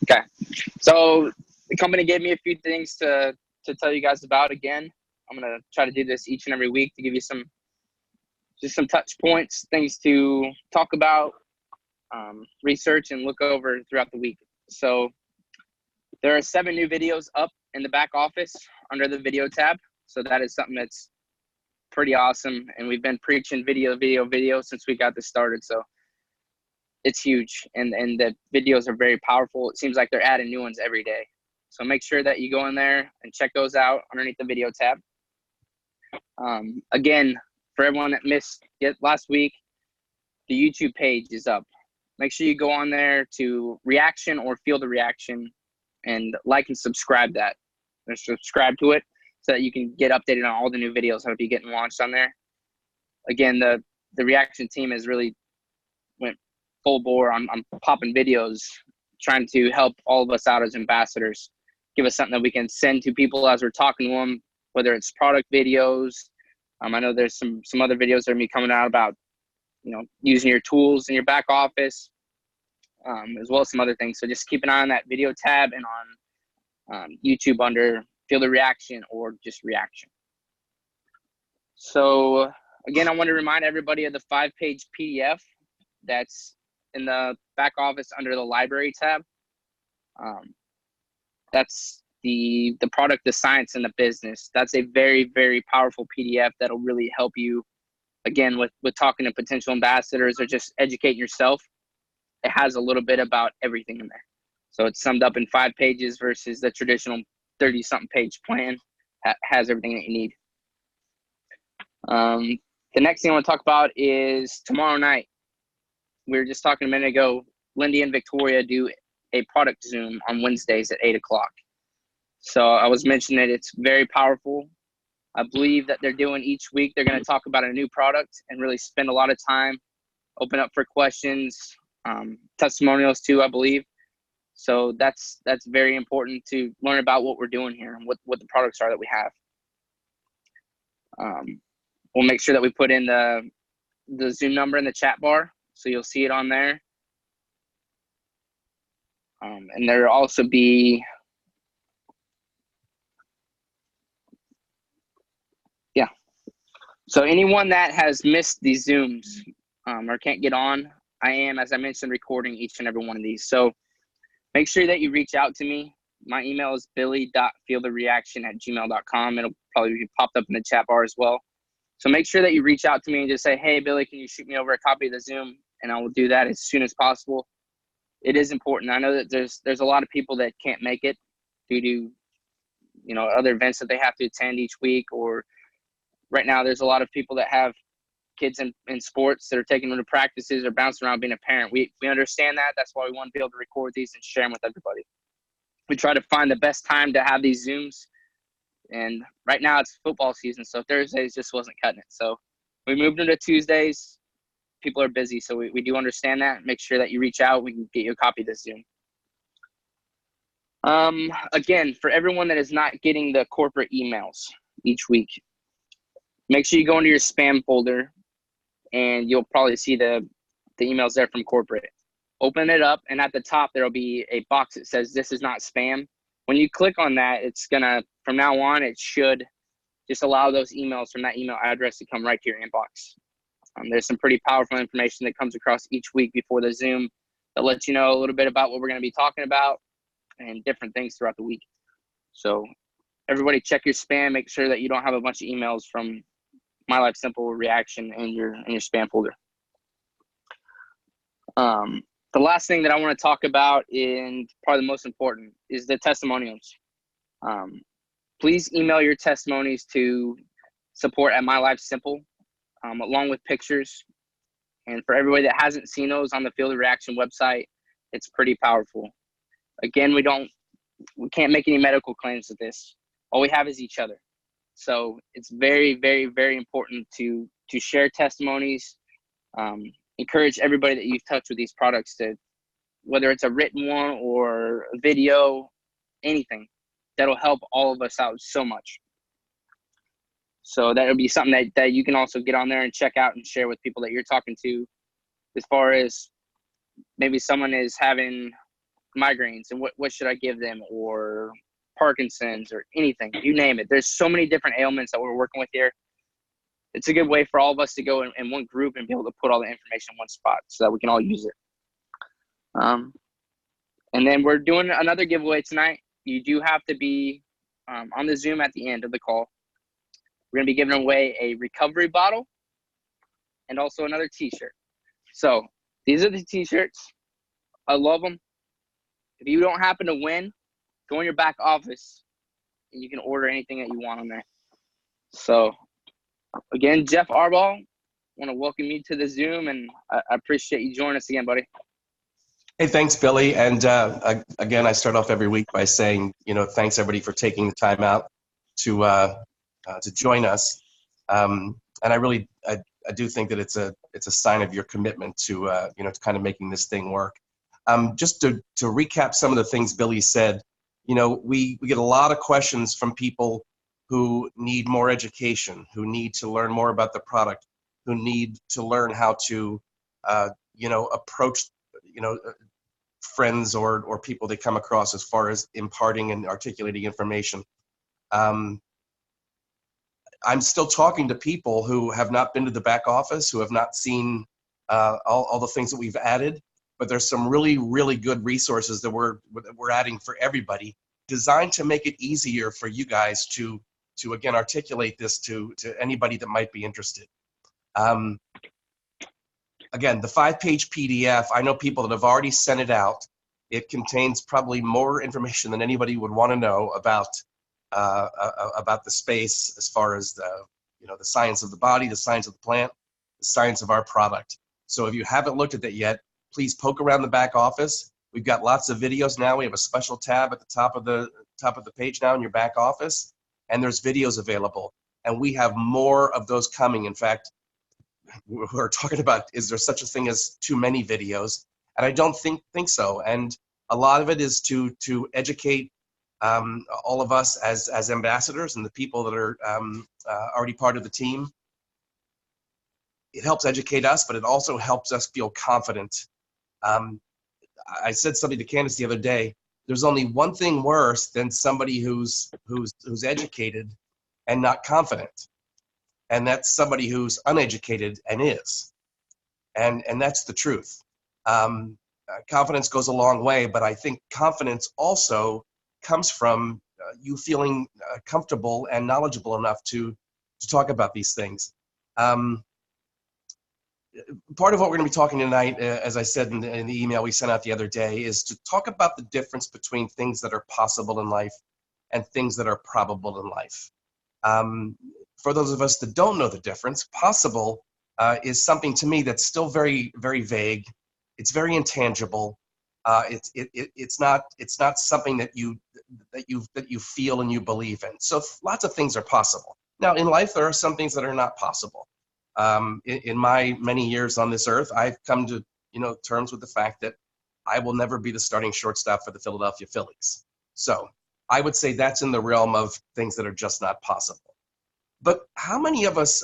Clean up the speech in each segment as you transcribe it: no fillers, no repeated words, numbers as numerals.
Okay. So the company gave me a few things to tell you guys about. Again, I'm going to try to do this each and every week to give you some touch points, things to talk about, research, and look over throughout the week. So there are 7 new videos up in the back office under the video tab. So that is something that's pretty awesome. And we've been preaching video since we got this started. So it's huge. And the videos are very powerful. It seems like they're adding new ones every day. So make sure that you go in there and check those out underneath the video tab. Again, for everyone that missed it last week, the YouTube page is up. Make sure you go on there to reaction or feel the reaction and like and subscribe that. Or subscribe to it so that you can get updated on all the new videos that'll be getting launched on there. Again, the reaction team has really went full bore on popping videos, trying to help all of us out as ambassadors, give us something that we can send to people as we're talking to them, whether it's product videos. I know there's some other videos that are be coming out about, using your tools in your back office, as well as some other things. So just keep an eye on that video tab and on YouTube under Feel the Reaction or just Reaction. So again, I want to remind everybody of the 5-page PDF that's in the back office under the library tab. That's the product, the science, and the business. That's a very, very powerful PDF that'll really help you, again, with talking to potential ambassadors or just educating yourself. It has a little bit about everything in there. So it's summed up in 5 pages versus the traditional 30-something page plan. Has everything that you need. The next thing I want to talk about is tomorrow night. We were just talking a minute ago, Lindy and Victoria do a product Zoom on Wednesdays at 8 o'clock. So I was mentioning that it's very powerful. I believe that they're doing each week, they're going to talk about a new product and really spend a lot of time, open up for questions, testimonials too, I believe. So that's very important to learn about what we're doing here and what the products are that we have. We'll make sure that we put in the Zoom number in the chat bar, so you'll see it on there. And there'll also be, so anyone that has missed these Zooms or can't get on, I am, as I mentioned, recording each and every one of these. So make sure that you reach out to me. My email is billy.feelthereaction@gmail.com. It'll probably be popped up in the chat bar as well. So make sure that you reach out to me and just say, hey, Billy, can you shoot me over a copy of the Zoom? And I will do that as soon as possible. It is important. I know that there's a lot of people that can't make it due to, other events that they have to attend each week, or right now there's a lot of people that have kids in sports that are taking them to practices or bouncing around being a parent. We understand that. That's why we want to be able to record these and share them with everybody. We try to find the best time to have these Zooms. And right now it's football season, so Thursdays just wasn't cutting it. So we moved into Tuesdays. People are busy, so we do understand that. Make sure that you reach out. We can get you a copy of this Zoom. Again, for everyone that is not getting the corporate emails each week, make sure you go into your spam folder, and you'll probably see the emails there from corporate. Open it up, and at the top there will be a box that says this is not spam. When you click on that, it's gonna, from now on, it should just allow those emails from that email address to come right to your inbox. There's some pretty powerful information that comes across each week before the Zoom that lets you know a little bit about what we're going to be talking about and different things throughout the week. So everybody check your spam, make sure that you don't have a bunch of emails from My Life Simple Reaction in your spam folder. The last thing that I want to talk about, and probably the most important, is the testimonials. Please email your testimonies to support@MyLifeSimple, along with pictures. And for everybody that hasn't seen those on the Feel the Reaction website, it's pretty powerful. Again, we can't make any medical claims with this. All we have is each other. So it's very, very, very important to share testimonies. Encourage everybody that you've touched with these products to, whether it's a written one or a video, anything, that'll help all of us out so much. So that'll be something that you can also get on there and check out and share with people that you're talking to, as far as maybe someone is having, migraines and what should I give them, or Parkinson's, or anything, you name it. There's so many different ailments that we're working with here. It's a good way for all of us to go in one group and be able to put all the information in one spot so that we can all use it. And then we're doing another giveaway tonight. You do have to be on the Zoom at the end of the call. We're going to be giving away a recovery bottle and also another t-shirt. So these are the t-shirts. I love them. If you don't happen to win, go in your back office and you can order anything that you want on there. So again, Jeff Arball, I want to welcome you to the Zoom, and I appreciate you joining us again, buddy. Hey, thanks, Billy. And again, I start off every week by saying, thanks everybody for taking the time out to join us. And I do think that it's a sign of your commitment to to kind of making this thing work. Just to recap some of the things Billy said, we get a lot of questions from people who need more education, who need to learn more about the product, who need to learn how to approach friends or people they come across as far as imparting and articulating information. I'm still talking to people who have not been to the back office, who have not seen all the things that we've added, but there's some really, really good resources that we're adding for everybody, designed to make it easier for you guys to again articulate this to anybody that might be interested. Again, the 5-page PDF, I know people that have already sent it out. It contains probably more information than anybody would want to know about the space, as far as the science of the body, the science of the plant, the science of our product. So if you haven't looked at that yet, please poke around the back office. We've got lots of videos now. We have a special tab at the top of the page now in your back office, and there's videos available. And we have more of those coming. In fact, we're talking about, is there such a thing as too many videos? And I don't think so. And a lot of it is to educate all of us as ambassadors and the people that are already part of the team. It helps educate us, but it also helps us feel confident. I said something to Candace the other day. There's only one thing worse than somebody who's educated and not confident, and that's somebody who's uneducated and is. And that's the truth. Confidence goes a long way, but I think confidence also comes from you feeling comfortable and knowledgeable enough to talk about these things. Part of what we're going to be talking tonight, as I said in the email we sent out the other day, is to talk about the difference between things that are possible in life and things that are probable in life. For those of us that don't know the difference, possible is something to me that's still very, very vague. It's very intangible. It's not something that you feel and you believe in. So lots of things are possible. Now in life, there are some things that are not possible. In my many years on this earth, I've come to terms with the fact that I will never be the starting shortstop for the Philadelphia Phillies. So I would say that's in the realm of things that are just not possible. But how many of us,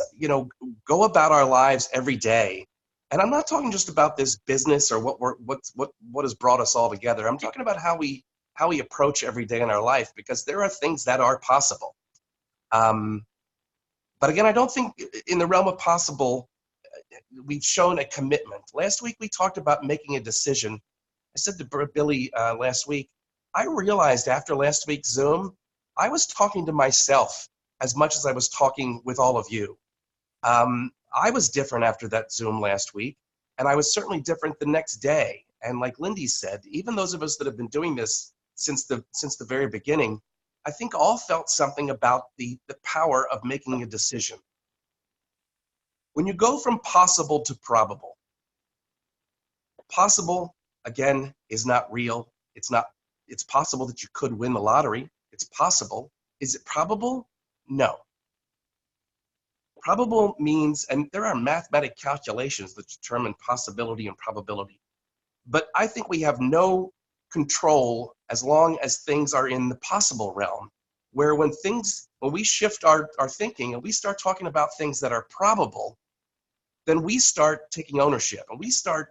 go about our lives every day? And I'm not talking just about this business or what has brought us all together. I'm talking about how we approach every day in our life, because there are things that are possible. But again, I don't think in the realm of possible, we've shown a commitment. Last week, we talked about making a decision. I said to Billy last week, I realized after last week's Zoom, I was talking to myself as much as I was talking with all of you. I was different after that Zoom last week, and I was certainly different the next day. And like Lindy said, even those of us that have been doing this since the very beginning, I think all felt something about the power of making a decision. When you go from possible to probable, possible, again, is not real. It's possible that you could win the lottery. It's possible. Is it probable? No. Probable means, and there are mathematic calculations that determine possibility and probability, but I think we have no control as long as things are in the possible realm, where when we shift our thinking and we start talking about things that are probable, then we start taking ownership and we start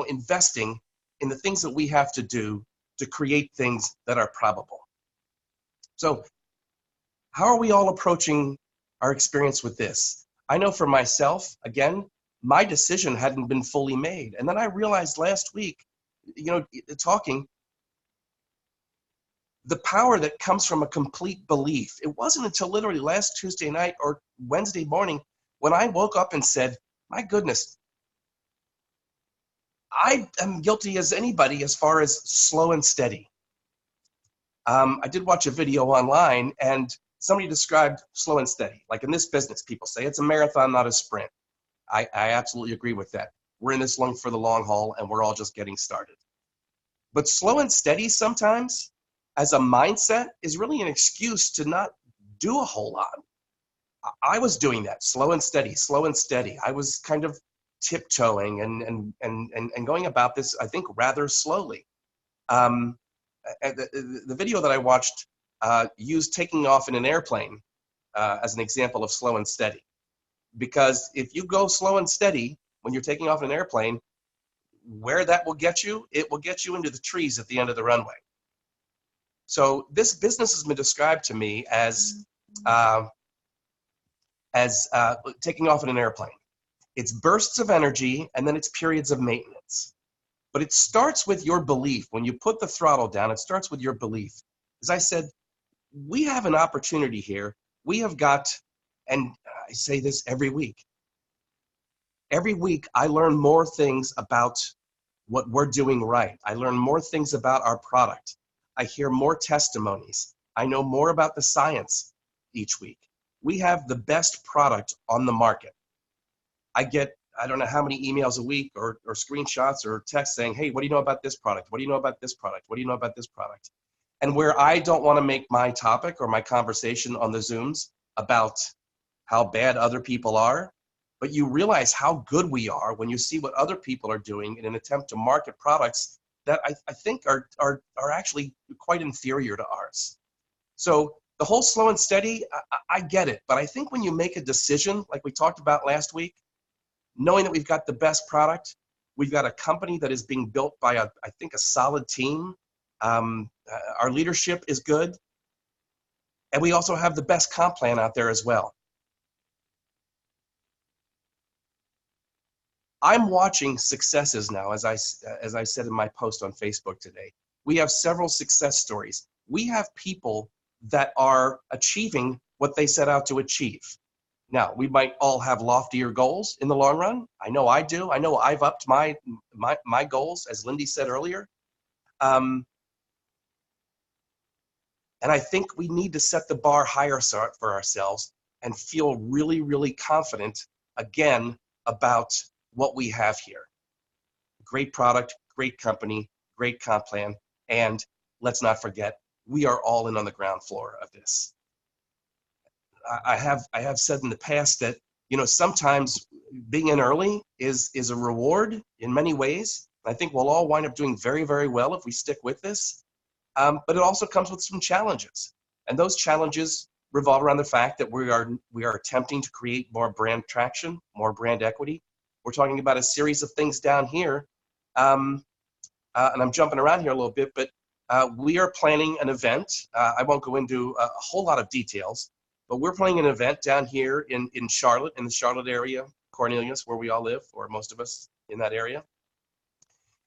investing in the things that we have to do to create things that are probable. So how are we all approaching our experience with this? I know for myself, again, my decision hadn't been fully made. And then I realized last week, talking, the power that comes from a complete belief. It wasn't until literally last Tuesday night or Wednesday morning when I woke up and said, my goodness, I am guilty as anybody as far as slow and steady. I did watch a video online and somebody described slow and steady. Like in this business, people say it's a marathon, not a sprint. I absolutely agree with that. We're in this for the long haul and we're all just getting started. But slow and steady sometimes as a mindset is really an excuse to not do a whole lot. I was doing that, slow and steady, slow and steady. I was kind of tiptoeing and going about this, I think, rather slowly. The video that I watched used taking off in an airplane as an example of slow and steady. Because if you go slow and steady when you're taking off in an airplane, where that will get you, it will get you into the trees at the end of the runway. So this business has been described to me as taking off in an airplane. It's bursts of energy and then it's periods of maintenance. But it starts with your belief. When you put the throttle down, it starts with your belief. As I said, we have an opportunity here. We have got, and I say this every week. Every week I learn more things about what we're doing right. I learn more things about our product. I hear more testimonies. I know more about the science each week. We have the best product on the market. I get, I don't know how many emails a week or screenshots or texts saying, hey, what do you know about this product? What do you know about this product? What do you know about this product? And where I don't want to make my topic or my conversation on the Zooms about how bad other people are, but you realize how good we are when you see what other people are doing in an attempt to market products that I think are actually quite inferior to ours. So the whole slow and steady, I get it. But I think when you make a decision, like we talked about last week, knowing that we've got the best product, we've got a company that is being built by, I think, a solid team. Our leadership is good. And we also have the best comp plan out there as well. I'm watching successes now, as I said in my post on Facebook today. We have several success stories. We have people that are achieving what they set out to achieve. Now, we might all have loftier goals in the long run. I know I do. I know I've upped my goals, as Lindy said earlier. And I think we need to set the bar higher for ourselves and feel really, really confident, again, about what we have here. Great product, great company, great comp plan, and let's not forget, we are all in on the ground floor of this. I have said in the past that, sometimes being in early is a reward in many ways. I think we'll all wind up doing very, very well if we stick with this. But it also comes with some challenges. And those challenges revolve around the fact that we are attempting to create more brand traction, more brand equity. We're talking about a series of things down here. And I'm jumping around here a little bit, but we are planning an event. I won't go into a whole lot of details, but we're planning an event down here in Charlotte, in the Charlotte area, Cornelius, where we all live, or most of us in that area.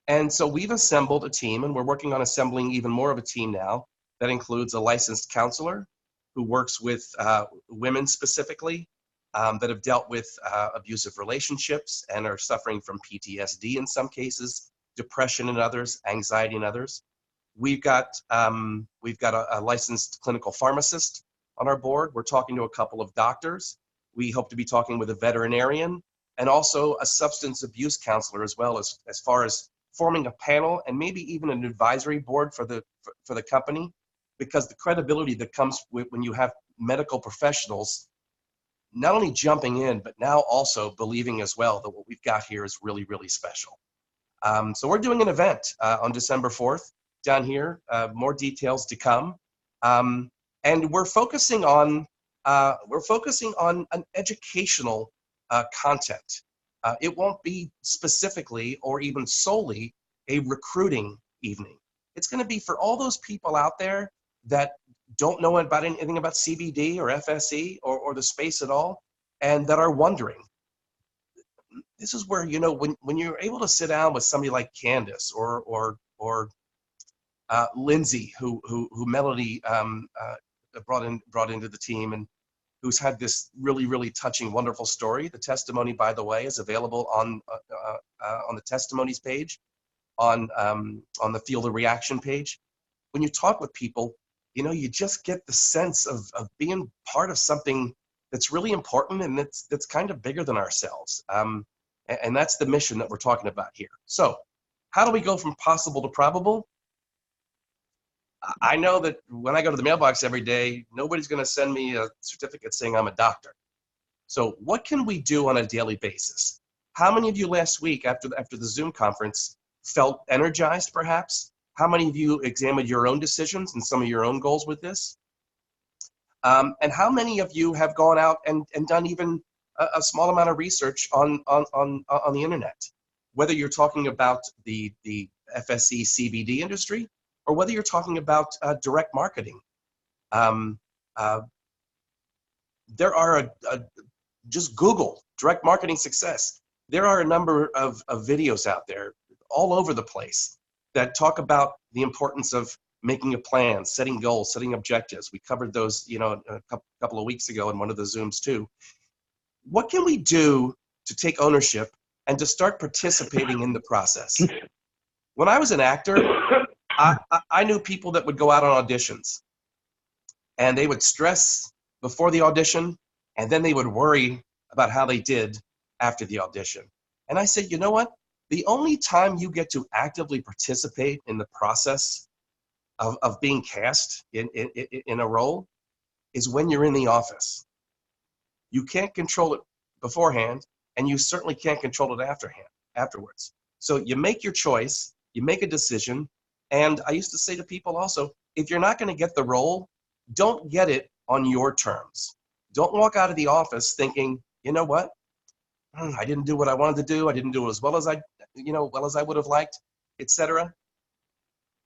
And so we've assembled a team, and we're working on assembling even more of a team now that includes a licensed counselor who works with women specifically that have dealt with abusive relationships and are suffering from PTSD in some cases, depression in others, anxiety in others. We've got a licensed clinical pharmacist on our board. We're talking to a couple of doctors. We hope to be talking with a veterinarian and also a substance abuse counselor as well, as far as forming a panel and maybe even an advisory board for the company, because the credibility that comes when you have medical professionals not only jumping in, but now also believing as well that what we've got here is really, really special. So we're doing an event on December 4th down here, more details to come. And we're focusing on an educational content. It won't be specifically or even solely a recruiting evening. It's going to be for all those people out there that don't know about anything about CBD or FSE or the space at all, and that are wondering. This is where, when you're able to sit down with somebody like Candace or Lindsay, who Melody brought into the team, and who's had this really, really touching, wonderful story. The testimony, by the way, is available on the testimonies page, on the Feel the Reaction page. When you talk with people, you just get the sense of being part of something that's really important and that's kind of bigger than ourselves. And that's the mission that we're talking about here. So how do we go from possible to probable? I know that when I go to the mailbox every day, nobody's going to send me a certificate saying I'm a doctor. So what can we do on a daily basis? How many of you last week after the Zoom conference felt energized, perhaps? How many of you examined your own decisions and some of your own goals with this? And how many of you have gone out and done even a small amount of research on the internet? Whether you're talking about the FSE CBD industry, or whether you're talking about direct marketing. There are just Google direct marketing success. There are a number of videos out there all over the place that talk about the importance of making a plan, setting goals, setting objectives. We covered those, a couple of weeks ago in one of the Zooms too. What can we do to take ownership and to start participating in the process? When I was an actor, I knew people that would go out on auditions, and they would stress before the audition, and then they would worry about how they did after the audition. And I said, you know what? The only time you get to actively participate in the process of being cast in a role is when you're in the office. You can't control it beforehand, and you certainly can't control it afterwards. So you make your choice, you make a decision. And I used to say to people also, if you're not going to get the role, don't get it on your terms. Don't walk out of the office thinking, you know what? I didn't do what I wanted to do. I didn't do it as well as I would have liked, etc.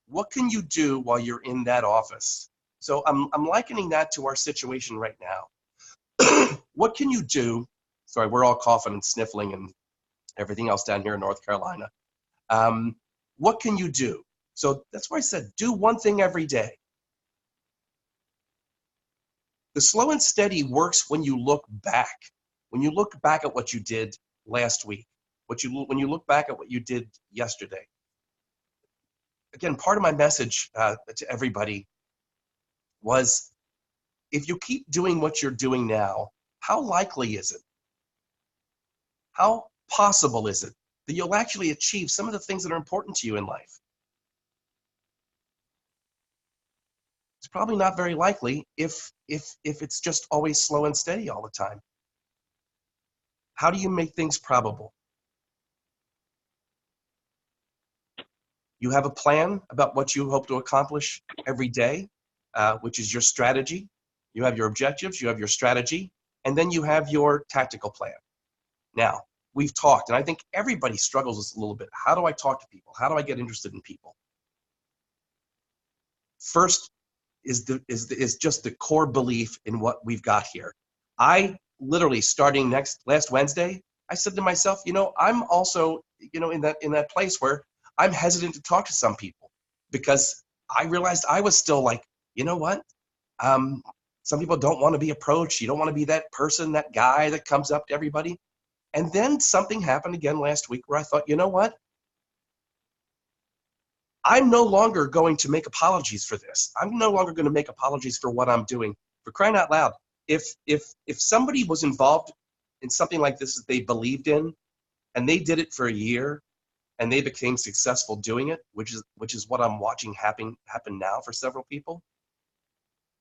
What can you do while you're in that office? So I'm likening that to our situation right now. What can you do? Sorry, we're all coughing and sniffling and everything else down here in North Carolina. What can you do? So that's why I said, do one thing every day. The slow and steady works when you look back. When you look back at what you did last week, when you look back at what you did yesterday. Again, part of my message to everybody was, if you keep doing what you're doing now, how likely is it? How possible is it that you'll actually achieve some of the things that are important to you in life? It's probably not very likely if it's just always slow and steady all the time. How do you make things probable? You have a plan about what you hope to accomplish every day, which is your strategy. You have your objectives, you have your strategy, and then you have your tactical plan. Now, we've talked, and I think everybody struggles with this a little bit. How do I talk to people? How do I get interested in people? First is just the core belief in what we've got here. I literally, starting last Wednesday, I said to myself, I'm also, in that place where I'm hesitant to talk to some people, because I realized I was still like, you know what? Some people don't want to be approached. You don't want to be that person, that guy that comes up to everybody. And then something happened again last week where I thought, you know what? I'm no longer going to make apologies for this. I'm no longer going to make apologies for what I'm doing. For crying out loud, if somebody was involved in something like this that they believed in, and they did it for a year, and they became successful doing it, which is what I'm watching happen now for several people,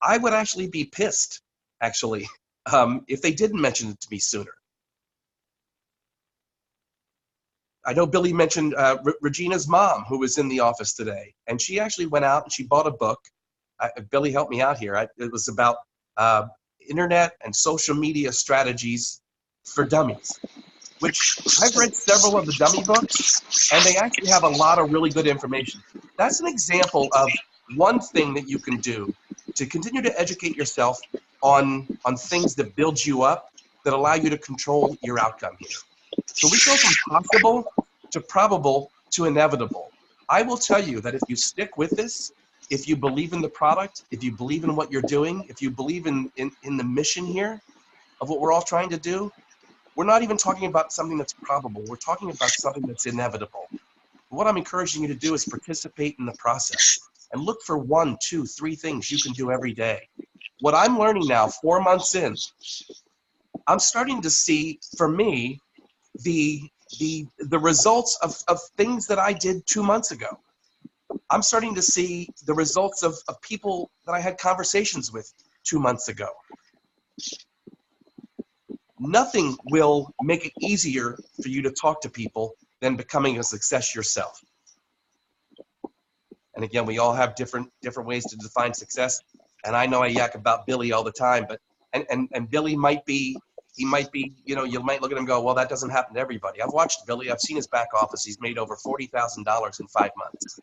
I would actually be pissed, actually, if they didn't mention it to me sooner. I know Billy mentioned Regina's mom, who was in the office today, and she actually went out and she bought a book. Billy helped me out here. It was about internet and social media strategies for dummies. which I've read several of the dummy books, and they actually have a lot of really good information. That's an example of one thing that you can do to continue to educate yourself on things that build you up, that allow you to control your outcome here. So we go from possible to probable to inevitable. I will tell you that if you stick with this, if you believe in the product, if you believe in what you're doing, if you believe in the mission here of what we're all trying to do, we're not even talking about something that's probable. We're talking about something that's inevitable. What I'm encouraging you to do is participate in the process and look for 1, 2, 3 things you can do every day. What I'm learning now, 4 months in, I'm starting to see, for me, the results of things that I did 2 months ago. I'm starting to see the results of people that I had conversations with 2 months ago. Nothing will make it easier for you to talk to people than becoming a success yourself. And again, we all have different ways to define success. And I know I yak about Billy all the time, but and Billy might be, you might look at him and go, well, that doesn't happen to everybody. I've watched Billy. I've seen his back office. He's made over $40,000 in 5 months.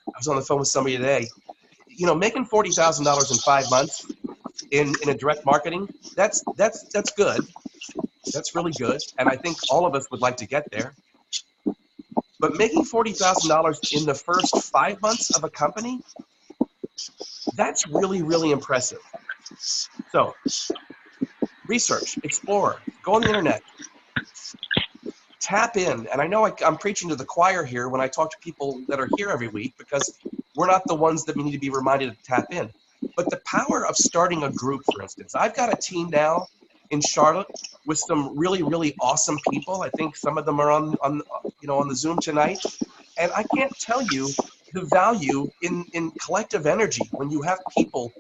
I was on the phone with somebody today. Making $40,000 in 5 months in a direct marketing, that's good. That's really good. And I think all of us would like to get there. But making $40,000 in the first 5 months of a company, that's really, really impressive. So research, explore, go on the internet, tap in. And I know I'm preaching to the choir here when I talk to people that are here every week, because we're not the ones that we need to be reminded to tap in. But the power of starting a group, for instance, I've got a team now in Charlotte with some really, really awesome people. I think some of them are on the Zoom tonight. And I can't tell you the value in collective energy when you have people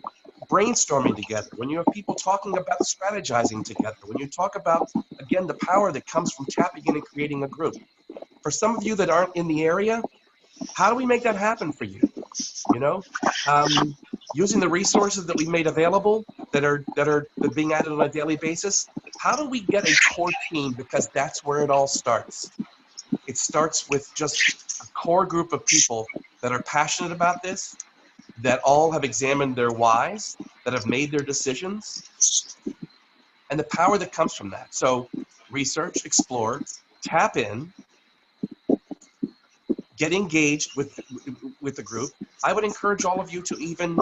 brainstorming together, when you have people talking about strategizing together, when you talk about, again, the power that comes from tapping in and creating a group. For some of you that aren't in the area, how do we make that happen for you? Using the resources that we've made available that are being added on a daily basis. How do we get a core team? Because that's where it all starts. It starts with just a core group of people that are passionate about this, that all have examined their whys, that have made their decisions, and the power that comes from that. So research, explore, tap in, get engaged with the group. I would encourage all of you to even,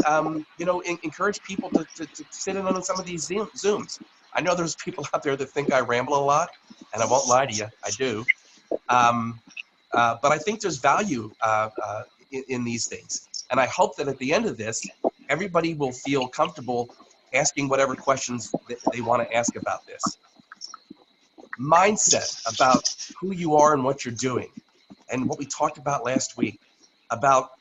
encourage people to sit in on some of these Zooms. I know there's people out there that think I ramble a lot, and I won't lie to you, I do. But I think there's value in these things. And I hope that at the end of this, everybody will feel comfortable asking whatever questions they want to ask about this. Mindset about who you are and what you're doing. And what we talked about last week, about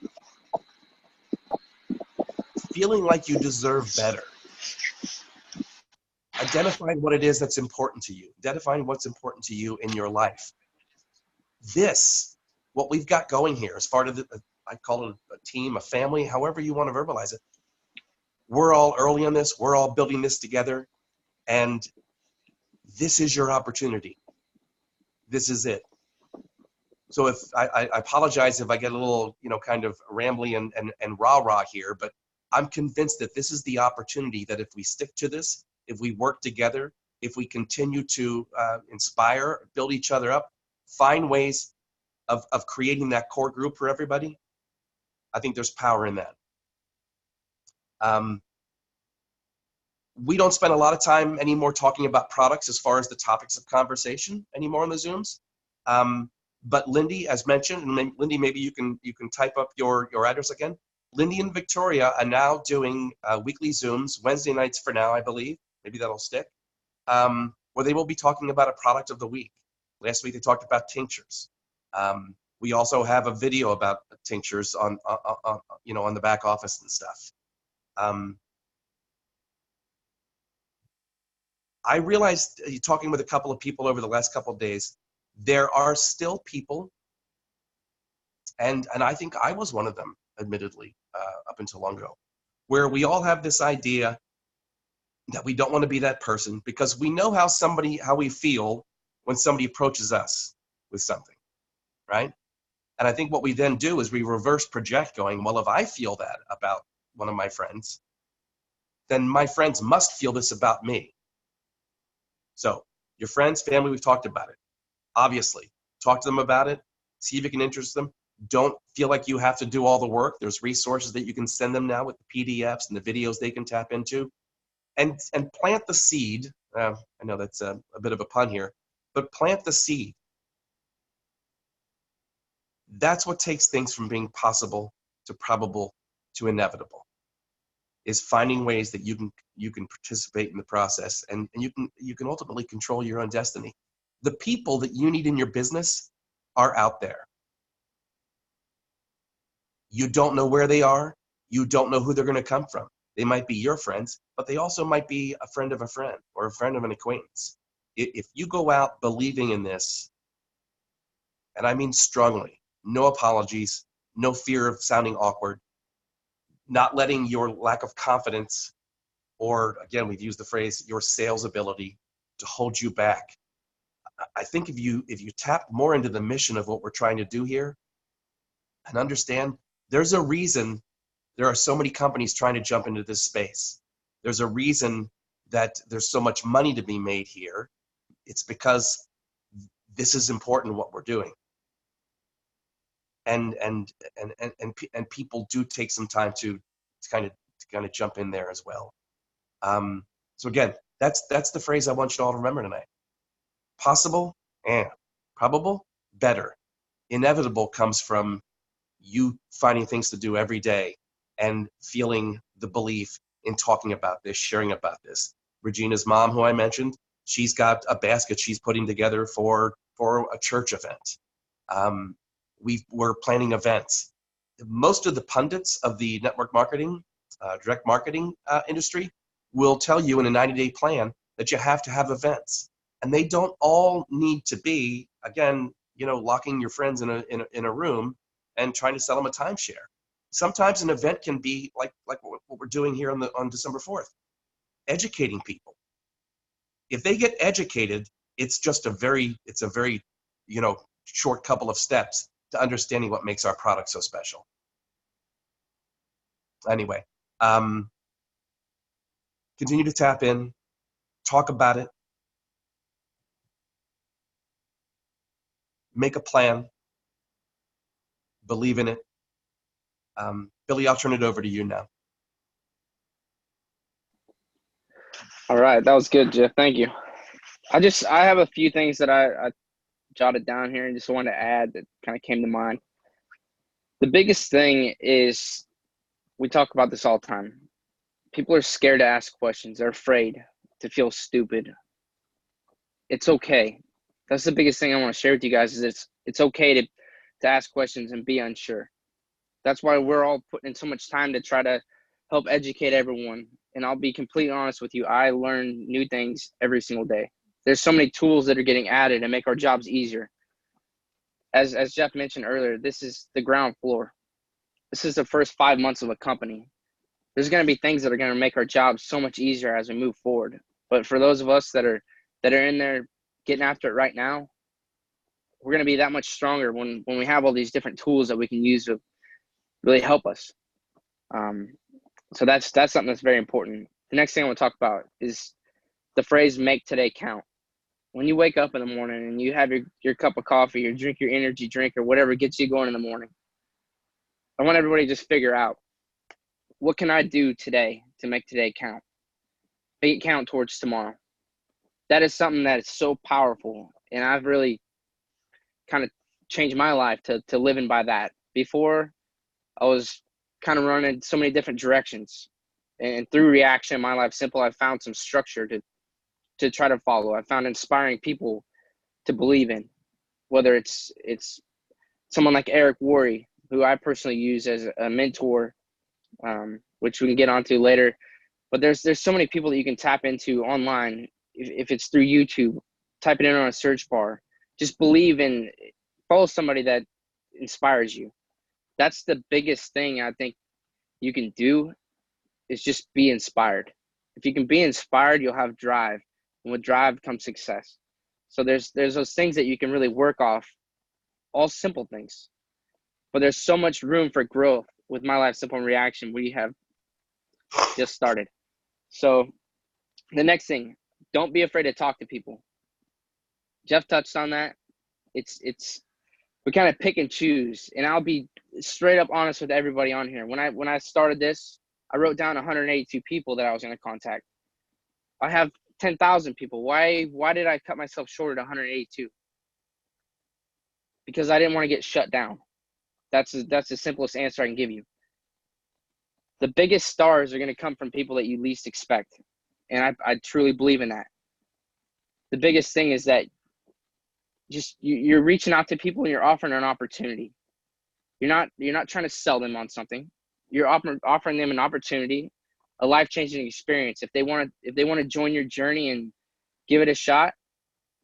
feeling like you deserve better. Identifying what it is that's important to you. Identifying what's important to you in your life. What we've got going here, as part of I call it a team, a family, however you want to verbalize it. We're all early on this. We're all building this together. And this is your opportunity. This is it. So if I apologize if I get a little, kind of rambly and rah-rah here, but I'm convinced that this is the opportunity that if we stick to this, if we work together, if we continue to inspire, build each other up, find ways of creating that core group for everybody, I think there's power in that. We don't spend a lot of time anymore talking about products as far as the topics of conversation anymore on the Zooms. But Lindy, as mentioned, and Lindy, maybe you can type up your address again. Lindy and Victoria are now doing weekly Zooms, Wednesday nights for now, I believe. Maybe that'll stick. Where they will be talking about a product of the week. Last week they talked about tinctures. We also have a video about tinctures on the back office and stuff. I realized, talking with a couple of people over the last couple of days, there are still people, and I think I was one of them, admittedly, up until long ago, where we all have this idea that we don't want to be that person, because we know how we feel when somebody approaches us with something, right? And I think what we then do is we reverse project, going, well, if I feel that about one of my friends, then my friends must feel this about me. So your friends, family, we've talked about it. Obviously, talk to them about it. See if you can interest them. Don't feel like you have to do all the work. There's resources that you can send them now with the PDFs and the videos they can tap into. And plant the seed. I know that's a bit of a pun here, but plant the seed. That's what takes things from being possible to probable to inevitable, is finding ways that you can participate in the process, and you can ultimately control your own destiny. The people that you need in your business are out there. You don't know where they are. You don't know who they're going to come from. They might be your friends, but they also might be a friend of a friend or a friend of an acquaintance. If you go out believing in this, and I mean strongly, no apologies, no fear of sounding awkward, not letting your lack of confidence, or again, we've used the phrase, your sales ability, to hold you back. I think if you tap more into the mission of what we're trying to do here, and understand there's a reason there are so many companies trying to jump into this space. There's a reason that there's so much money to be made here. It's because this is important, what we're doing. And people do take some time to kind of jump in there as well. So again, that's the phrase I want you all to remember tonight. Possible, probable, better. Inevitable comes from you finding things to do every day and feeling the belief in talking about this, sharing about this. Regina's mom, who I mentioned, she's got a basket she's putting together for a church event. We're planning events. Most of the pundits of the network marketing, direct marketing industry will tell you in a 90-day plan that you have to have events. And they don't all need to be, again, locking your friends in a room and trying to sell them a timeshare. Sometimes an event can be like what we're doing here on December 4th, educating people. If they get educated, it's a very short couple of steps to understanding what makes our product so special. Anyway, continue to tap in, talk about it, make a plan, believe in it. Billy, I'll turn it over to you now. All right, that was good, Jeff. Thank you. I have a few things that I jotted down here and just wanted to add that kind of came to mind. The biggest thing is, we talk about this all the time. People are scared to ask questions. They're afraid to feel stupid. It's okay. That's the biggest thing I want to share with you guys, is it's okay to ask questions and be unsure. That's why we're all putting in so much time to try to help educate everyone. And I'll be completely honest with you, I learn new things every single day. There's so many tools that are getting added and make our jobs easier. As Jeff mentioned earlier, this is the ground floor. This is the first 5 months of a company. There's going to be things that are going to make our jobs so much easier as we move forward. But for those of us that are in there getting after it right now, we're going to be that much stronger when we have all these different tools that we can use to really help us. So that's something that's very important. The next thing I want to talk about is the phrase "make today count." When you wake up in the morning and you have your cup of coffee or drink your energy drink or whatever gets you going in the morning, I want everybody to just figure out, what can I do today to make today count? Make it count towards tomorrow. That is something that is so powerful, and I've really kind of changed my life to living by that. Before, I was kind of running so many different directions, and through Reaction, My Life Simple, I found some structure to try to follow. I found inspiring people to believe in, whether it's someone like Eric Worre, who I personally use as a mentor, which we can get onto later. But there's so many people that you can tap into online. If it's through YouTube, type it in on a search bar. Just believe in, follow somebody that inspires you. That's the biggest thing I think you can do, is just be inspired. If you can be inspired, you'll have drive. And with drive comes success. So there's those things that you can really work off, all simple things. But there's so much room for growth with My Life Simple Reaction. We have just started. So the next thing, don't be afraid to talk to people. Jeff touched on that. It's we kind of pick and choose, and I'll be straight up honest with everybody on here. When I started this, I wrote down 182 people that I was going to contact. I have 10,000 people. Why did I cut myself short at 182? Because I didn't want to get shut down. That's the simplest answer I can give you. The biggest stars are going to come from people that you least expect, and I truly believe in that. The biggest thing is that just you're reaching out to people and you're offering an opportunity. You're not trying to sell them on something. You're offering them an opportunity, a life-changing experience. If they want to join your journey and give it a shot,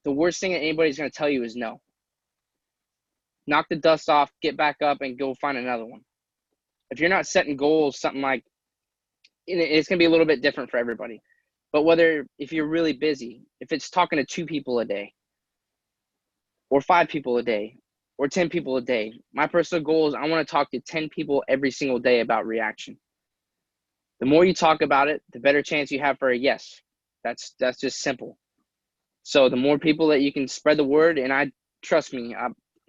the worst thing that anybody's going to tell you is no. Knock the dust off, get back up, and go find another one. If you're not setting goals, something like, it's going to be a little bit different for everybody. But if you're really busy, if it's talking to 2 people a day, or 5 people a day, or 10 people a day, my personal goal is I want to talk to 10 people every single day about reaction. The more you talk about it, the better chance you have for a yes. That's just simple. So the more people that you can spread the word, and trust me,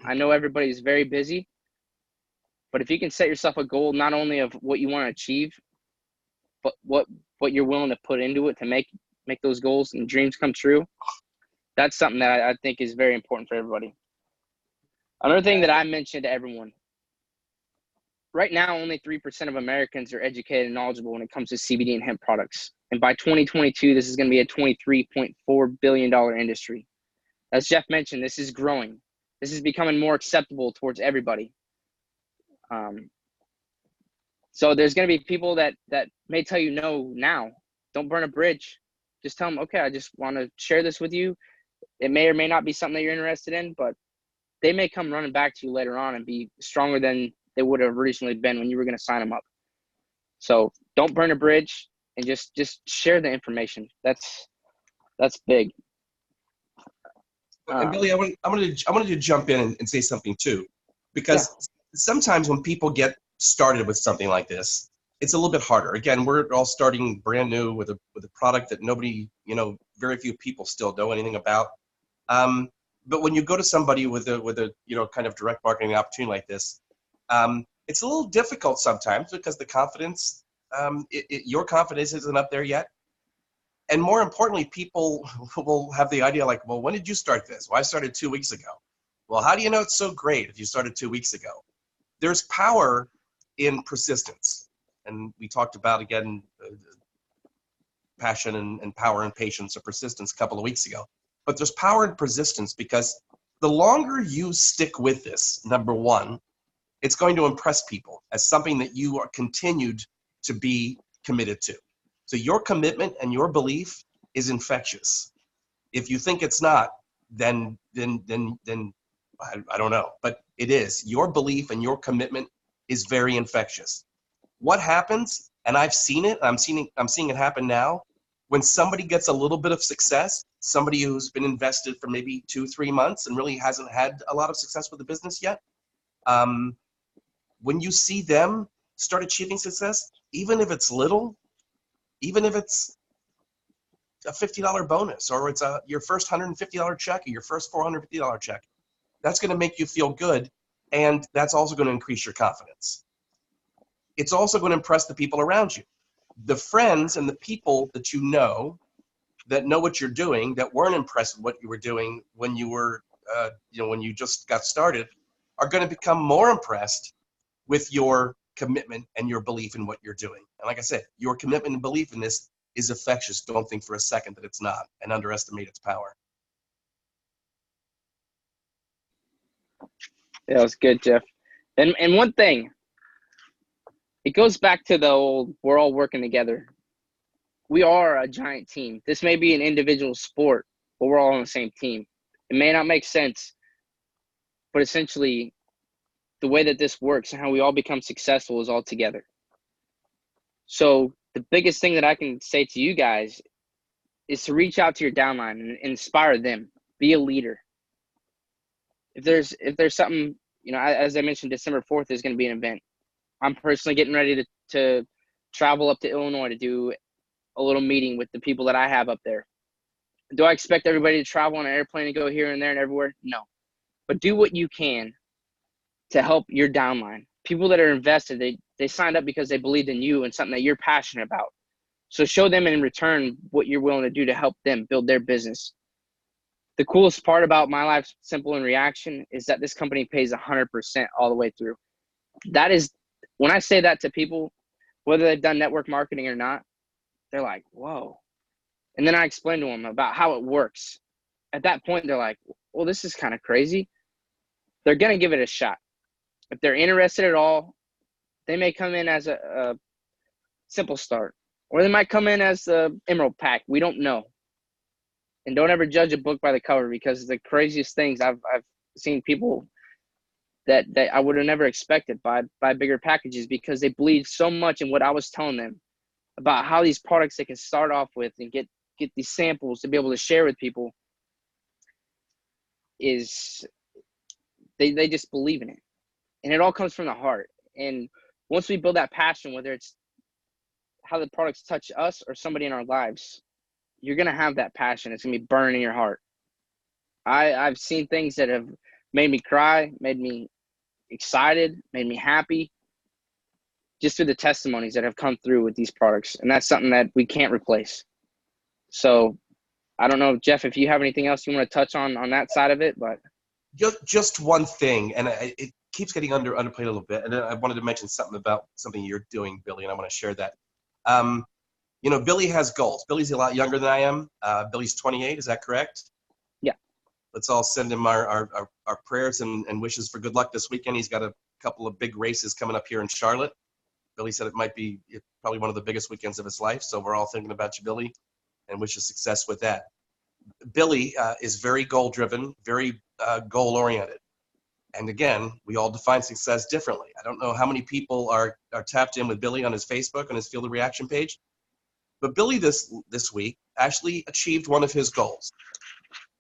I know everybody's very busy, but if you can set yourself a goal, not only of what you want to achieve, but what you're willing to put into it to make those goals and dreams come true, that's something that I think is very important for everybody. Another thing that I mentioned to everyone, right now, only 3% of Americans are educated and knowledgeable when it comes to CBD and hemp products. And by 2022, this is going to be a $23.4 billion industry. As Jeff mentioned, this is growing. This is becoming more acceptable towards everybody. So there's going to be people that may tell you no now. Don't burn a bridge. Just tell them, okay, I just want to share this with you. It may or may not be something that you're interested in, but they may come running back to you later on and be stronger than they would have originally been when you were going to sign them up. So don't burn a bridge and just share the information. That's big. And Billy, I wanted to jump in and say something too, because sometimes when people get started with something like this, it's a little bit harder. Again, we're all starting brand new with a product that nobody, very few people still know anything about. But when you go to somebody with a kind of direct marketing opportunity like this, it's a little difficult sometimes because the confidence, your confidence isn't up there yet. And more importantly, people will have the idea like, well, when did you start this? Well, I started 2 weeks ago. Well, how do you know it's so great if you started 2 weeks ago? There's power in persistence. And we talked about, again, passion and power and patience or persistence a couple of weeks ago. But there's power in persistence because the longer you stick with this, number one, it's going to impress people as something that you are continued to be committed to. So your commitment and your belief is infectious. If you think it's not, then I don't know, but it is. Your belief and your commitment is very infectious. What happens, and I've seen it, I'm seeing it happen now, when somebody gets a little bit of success, somebody who's been invested for maybe 2-3 months and really hasn't had a lot of success with the business yet, when you see them start achieving success, even if it's little, even if it's a $50 bonus or it's your first $150 check or your first $450 check, that's going to make you feel good, and that's also going to increase your confidence. It's also going to impress the people around you. The friends and the people that you know what you're doing, that weren't impressed with what you were doing when you were, when you just got started, are going to become more impressed with your commitment and your belief in what you're doing. And like I said, your commitment and belief in this is infectious. Don't think for a second that it's not, and underestimate its power. Yeah, that was good, Jeff. And one thing, it goes back to the old, we're all working together. We are a giant team. This may be an individual sport, but we're all on the same team. It may not make sense, but essentially the way that this works and how we all become successful is all together. So the biggest thing that I can say to you guys is to reach out to your downline and inspire them. Be a leader. If there's something, as I mentioned, December 4th is going to be an event. I'm personally getting ready to travel up to Illinois to do a little meeting with the people that I have up there. Do I expect everybody to travel on an airplane and go here and there and everywhere? No. But do what you can to help your downline. People that are invested, they signed up because they believed in you and something that you're passionate about. So show them in return what you're willing to do to help them build their business. The coolest part about My Life Simple in Reaction is that this company pays 100% all the way through. That is, when I say that to people, whether they've done network marketing or not, they're like, whoa. And then I explain to them about how it works. At that point, they're like, well, this is kind of crazy. They're going to give it a shot. If they're interested at all, they may come in as a simple start, or they might come in as the Emerald Pack. We don't know. And don't ever judge a book by the cover, because the craziest things I've seen people that I would have never expected buy bigger packages, because they believe so much in what I was telling them about how these products they can start off with and get these samples to be able to share with people. Is they just believe in it, and it all comes from the heart. And once we build that passion, whether it's how the products touch us or somebody in our lives, you're gonna have that passion. It's gonna be burning in your heart. I've seen things that have made me cry, made me excited, made me happy, just through the testimonies that have come through with these products. And that's something that we can't replace. So I don't know, Jeff, if you have anything else you want to touch on that side of it, but just one thing, and it keeps getting underplayed a little bit. And I wanted to mention something about something you're doing, Billy, and I want to share that. Billy has goals. Billy's a lot younger than I am. Billy's 28. Is that correct? Yeah. Let's all send him our prayers and wishes for good luck this weekend. He's got a couple of big races coming up here in Charlotte. Billy said it might be probably one of the biggest weekends of his life. So we're all thinking about you, Billy, and wish you success with that. Billy is very goal-driven, very goal-oriented. And again, we all define success differently. I don't know how many people are tapped in with Billy on his Facebook, on his Field of Reaction page. But Billy this week actually achieved one of his goals.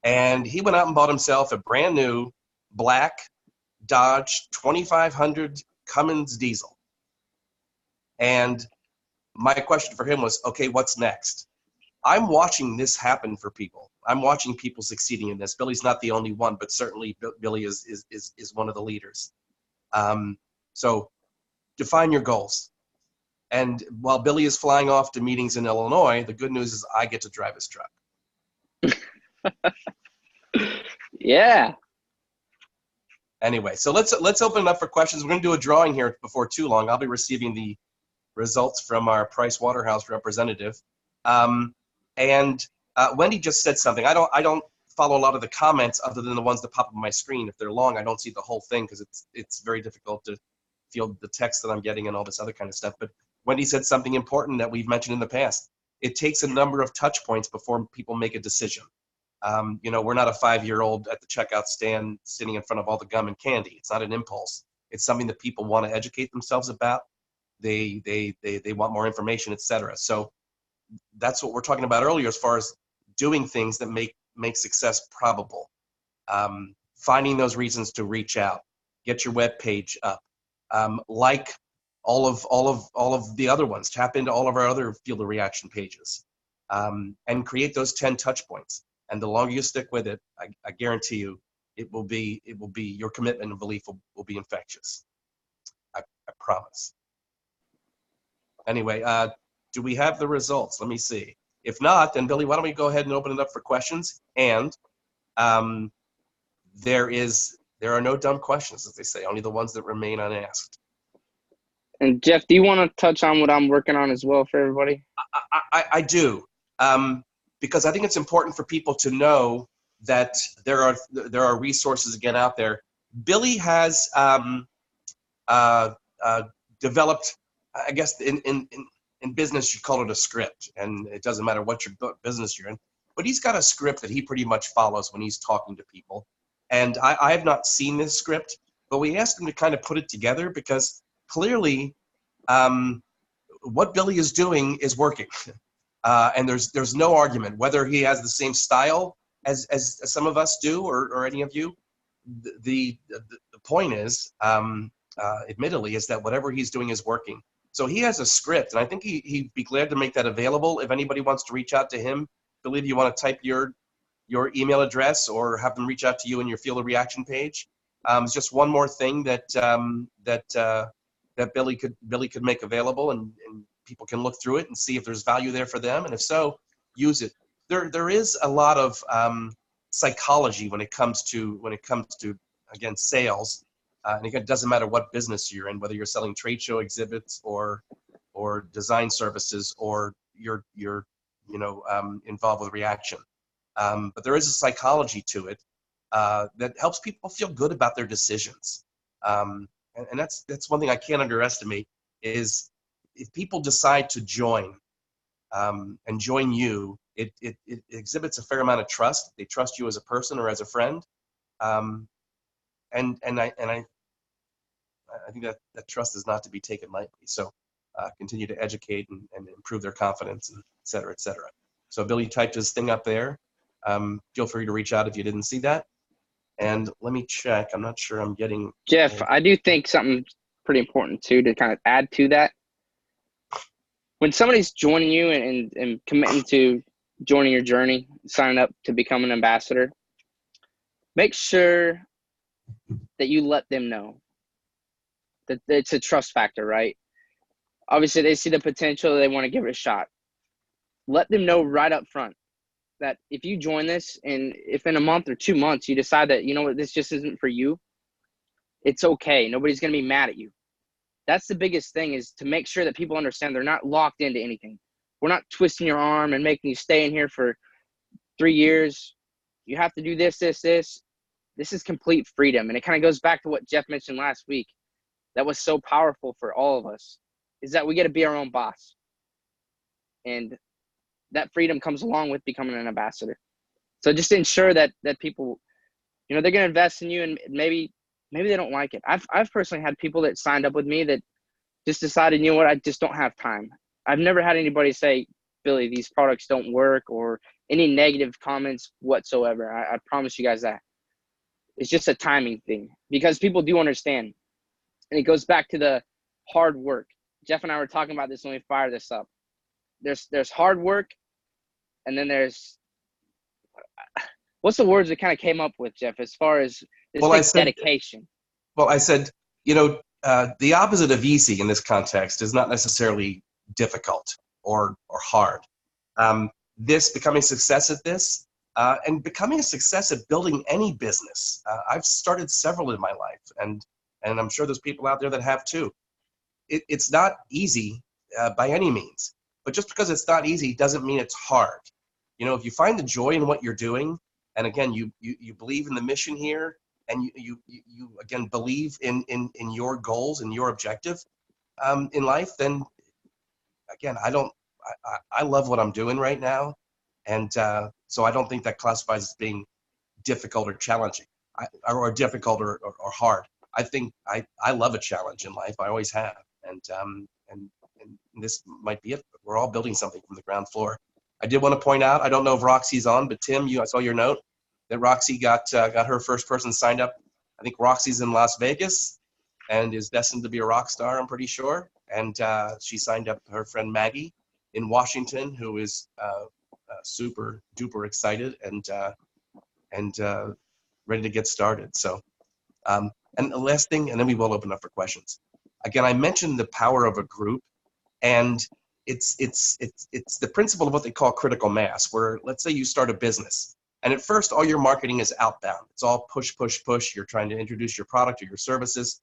And he went out and bought himself a brand new black Dodge 2500 Cummins diesel. And my question for him was, okay, what's next? I'm watching this happen for people. I'm watching people succeeding in this. Billy's not the only one, but certainly Billy is one of the leaders. So define your goals. And while Billy is flying off to meetings in Illinois, the good news is I get to drive his truck. Yeah. Anyway, so let's open it up for questions. We're going to do a drawing here before too long. I'll be receiving the results from our Price Waterhouse representative. And Wendy just said something. I don't follow a lot of the comments other than the ones that pop up on my screen. If they're long, I don't see the whole thing because it's very difficult to field the text that I'm getting and all this other kind of stuff. But Wendy said something important that we've mentioned in the past. It takes a number of touch points before people make a decision. We're not a 5-year-old at the checkout stand sitting in front of all the gum and candy. It's not an impulse. It's something that people want to educate themselves about. They want more information, etc. So that's what we're talking about earlier as far as doing things that make success probable. Finding those reasons to reach out, get your web page up, like all of the other ones, tap into all of our other Field of Reaction pages, and create those 10 touch points. And the longer you stick with it, I guarantee you, it will be your commitment and belief will be infectious. I promise. Anyway, do we have the results? Let me see. If not, then Billy, why don't we go ahead and open it up for questions? And there are no dumb questions, as they say, only the ones that remain unasked. And Jeff, do you want to touch on what I'm working on as well for everybody? I do, because I think it's important for people to know that there are resources again out there. Billy has developed, I guess in business you call it a script, and it doesn't matter what your business you're in, but he's got a script that he pretty much follows when he's talking to people. And I have not seen this script, but we asked him to kind of put it together because clearly what Billy is doing is working. And there's no argument whether he has the same style as some of us do, or any of you. The point is, admittedly, is that whatever he's doing is working. So he has a script, and I think he'd be glad to make that available if anybody wants to reach out to him. Billy, if you want to type your email address or have them reach out to you in your field of reaction page. It's just one more thing that that Billy could make available, and people can look through it and see if there's value there for them, and if so, use it. There is a lot of psychology when it comes to again, sales, and again, it doesn't matter what business you're in, whether you're selling trade show exhibits or design services, or you're involved with reaction. But there is a psychology to it that helps people feel good about their decisions. And that's one thing I can't underestimate, is if people decide to join and join you, it exhibits a fair amount of trust. They trust you as a person or as a friend. And I think that trust is not to be taken lightly. So continue to educate and improve their confidence, and et cetera, et cetera. So Billy typed his thing up there. Feel free to reach out if you didn't see that. And let me check. I'm not sure I'm getting. Jeff, I do think something pretty important too to kind of add to that. When somebody's joining you and committing to joining your journey, signing up to become an ambassador, make sure that you let them know that it's a trust factor, right? Obviously, they see the potential, they want to give it a shot. Let them know right up front that if you join this, and if in a month or 2 months you decide that, you know what, this just isn't for you, it's okay. Nobody's going to be mad at you. That's the biggest thing, is to make sure that people understand they're not locked into anything. We're not twisting your arm and making you stay in here for 3 years. You have to do this, this, this. This is complete freedom. And it kind of goes back to what Jeff mentioned last week. That was so powerful for all of us, is that we get to be our own boss. And that freedom comes along with becoming an ambassador. So just ensure that people, they're going to invest in you, and maybe they don't like it. I've personally had people that signed up with me that just decided, you know what, I just don't have time. I've never had anybody say, Billy, these products don't work, or any negative comments whatsoever. I promise you guys that. It's just a timing thing, because people do understand. And it goes back to the hard work. Jeff and I were talking about this when we fired this up. There's hard work, and then there's, what's the words we kind of came up with, Jeff, as far as this dedication? Well, I said, the opposite of easy in this context is not necessarily difficult or hard. Becoming a success at this, and becoming a success at building any business. I've started several in my life, and I'm sure there's people out there that have too. It's not easy by any means, but just because it's not easy doesn't mean it's hard. If you find the joy in what you're doing, and again, you believe in the mission here, and you again believe in your goals and your objective in life, then again, I love what I'm doing right now, and so I don't think that classifies as being difficult or challenging, or difficult or hard. I think I love a challenge in life. I always have, and this might be it. We're all building something from the ground floor. I did want to point out, I don't know if Roxy's on, but Tim, I saw your note that Roxy got her first person signed up. I think Roxy's in Las Vegas and is destined to be a rock star, I'm pretty sure. And she signed up her friend Maggie in Washington, who is super duper excited and ready to get started. So, and the last thing, and then we will open up for questions. Again, I mentioned the power of a group, and it's the principle of what they call critical mass, where let's say you start a business, and at first all your marketing is outbound. It's all push, push, push. You're trying to introduce your product or your services,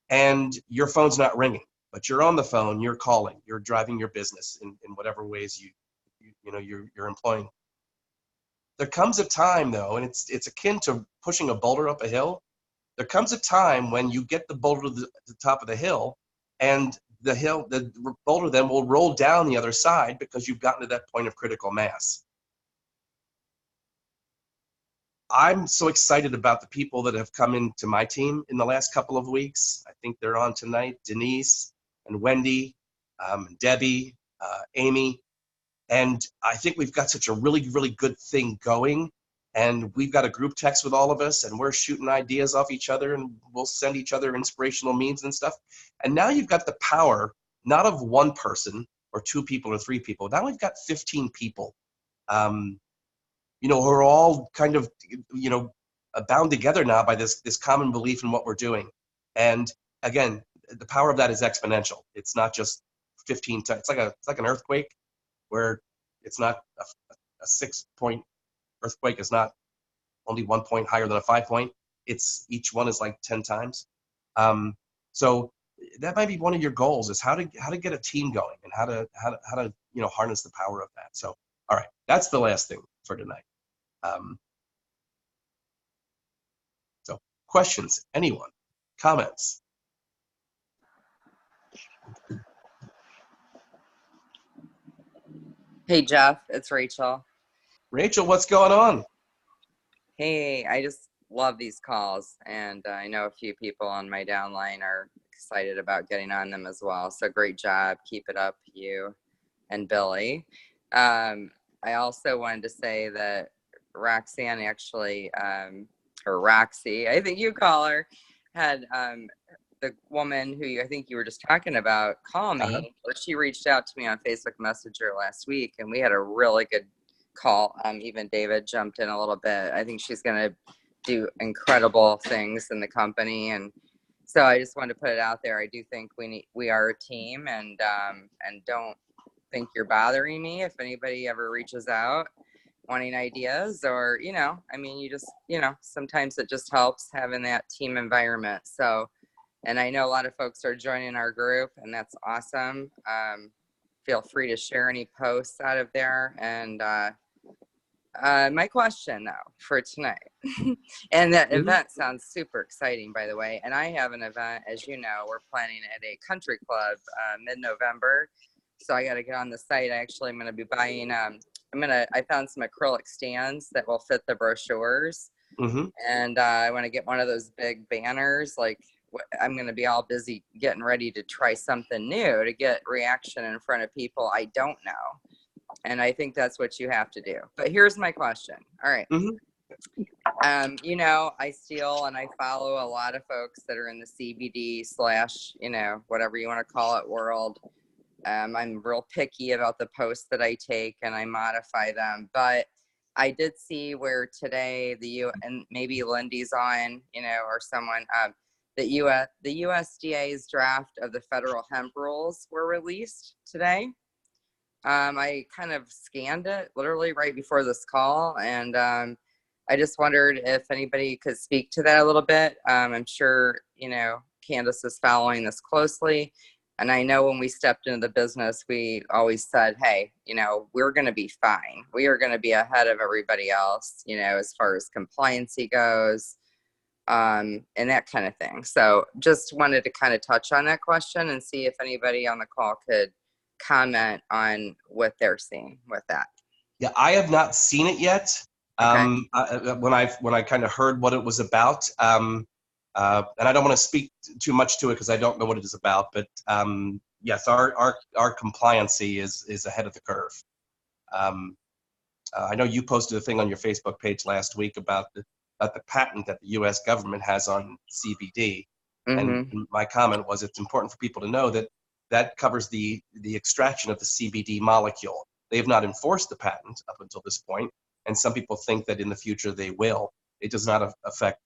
and your phone's not ringing, but you're on the phone, you're calling, you're driving your business in whatever ways you're employing. There comes a time though, and it's akin to pushing a boulder up a hill. There comes a time when you get the boulder to the top of the hill, and the boulder then will roll down the other side because you've gotten to that point of critical mass. I'm so excited about the people that have come into my team in the last couple of weeks. I think they're on tonight, Denise and Wendy. Debbie, Amy. And I think we've got such a really, really good thing going. And we've got a group text with all of us, and we're shooting ideas off each other, and we'll send each other inspirational memes and stuff. And now you've got the power, not of one person or two people or three people. Now we've got 15 people, who are all kind of, bound together now by this common belief in what we're doing. And again, the power of that is exponential. It's not just 15 times. It's like an earthquake, where it's not a 6-point earthquake is not only 1 point higher than a 5-point. It's each one is like 10 times. So that might be one of your goals, is how to get a team going, and how to harness the power of that. So all right, that's the last thing for tonight. So questions, anyone, comments? Hey, Jeff, it's Rachel. Rachel, what's going on? Hey, I just love these calls, and I know a few people on my downline are excited about getting on them as well. So great job. Keep it up, you and Billy. I also wanted to say that Roxanne actually, or Roxy, I think you call her, had the woman who I think you were just talking about call me. Uh-huh. She reached out to me on Facebook Messenger last week, and we had a really good call. Even David jumped in a little bit. I think she's going to do incredible things in the company, and so I just wanted to put it out there. I do think we are a team, and don't think you're bothering me if anybody ever reaches out wanting ideas, or you just sometimes it just helps having that team environment. So, and I know a lot of folks are joining our group, and that's awesome. Feel free to share any posts out of there. And my question, though, for tonight, and that event sounds super exciting, by the way. And I have an event, as you know, we're planning at a country club mid-November. So I got to get on the site. I'm going to be buying, I found some acrylic stands that will fit the brochures. Mm-hmm. And I want to get one of those big banners. I'm going to be all busy getting ready to try something new to get reaction in front of people I don't know. And I think that's what you have to do. But here's my question. All right. Mm-hmm. I steal and I follow a lot of folks that are in the CBD / whatever you want to call it world. I'm real picky about the posts that I take, and I modify them. But I did see where today and maybe Lindy's on, or someone, the USDA's draft of the federal hemp rules were released today. I kind of scanned it literally right before this call, and I just wondered if anybody could speak to that a little bit. I'm sure, Candace is following this closely. And I know when we stepped into the business, we always said, hey, we're going to be fine. We are going to be ahead of everybody else, as far as compliancy goes, and that kind of thing. So just wanted to kind of touch on that question and see if anybody on the call could comment on what they're seeing with that. Yeah, I have not seen it yet. Okay. When I kind of heard what it was about, and I don't want to speak too much to it because I don't know what it is about, but yes, our compliancy is ahead of the curve. I know you posted a thing on your Facebook page last week about the patent that the U.S. government has on CBD, and my comment was it's important for people to know that covers the extraction of the CBD molecule. They have not enforced the patent up until this point, and some people think that in the future they will. It does not affect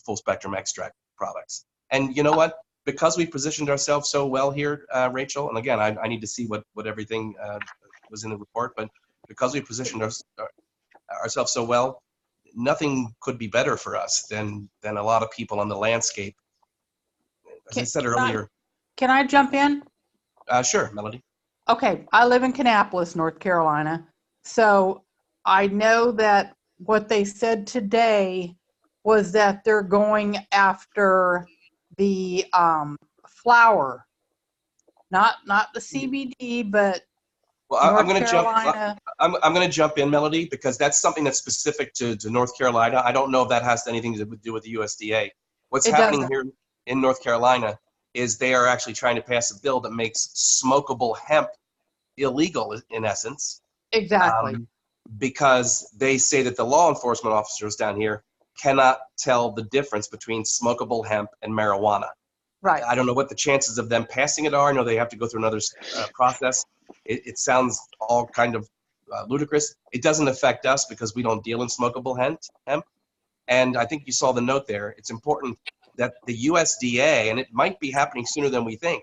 full spectrum extract products. And you know what? Because we positioned ourselves so well here, Rachel, and again, I need to see what everything was in the report, but because we positioned ourselves so well, nothing could be better for us than a lot of people on the landscape. As I said earlier. Can I jump in? Sure, Melody. Okay, I live in Kannapolis, North Carolina. So I know that what they said today was that they're going after the flower, not the CBD, but well, I'm going to jump. I'm going to jump in, Melody, because that's something that's specific to North Carolina. I don't know if that has anything to do with the USDA. What's happening here in North Carolina is they are actually trying to pass a bill that makes smokable hemp illegal in essence. Exactly. Because they say that the law enforcement officers down here cannot tell the difference between smokable hemp and marijuana. Right. I don't know what the chances of them passing it are. I know they have to go through another process. It sounds all kind of ludicrous. It doesn't affect us because we don't deal in smokable hemp. And I think you saw the note there. It's important that the USDA, and it might be happening sooner than we think,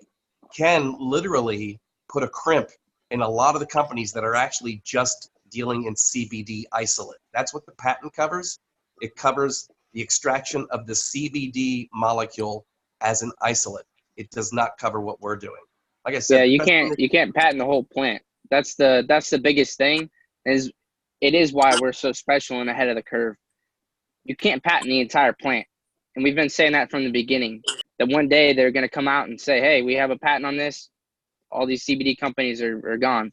can literally put a crimp in a lot of the companies that are actually just dealing in CBD isolate. That's what the patent covers. It covers the extraction of the CBD molecule as an isolate. It does not cover what we're doing. Like I said, Yeah, you can't patent the whole plant. That's the biggest thing. It is why we're so special and ahead of the curve. You can't patent the entire plant. And we've been saying that from the beginning, that one day they're going to come out and say, hey, we have a patent on this. All these CBD companies are gone.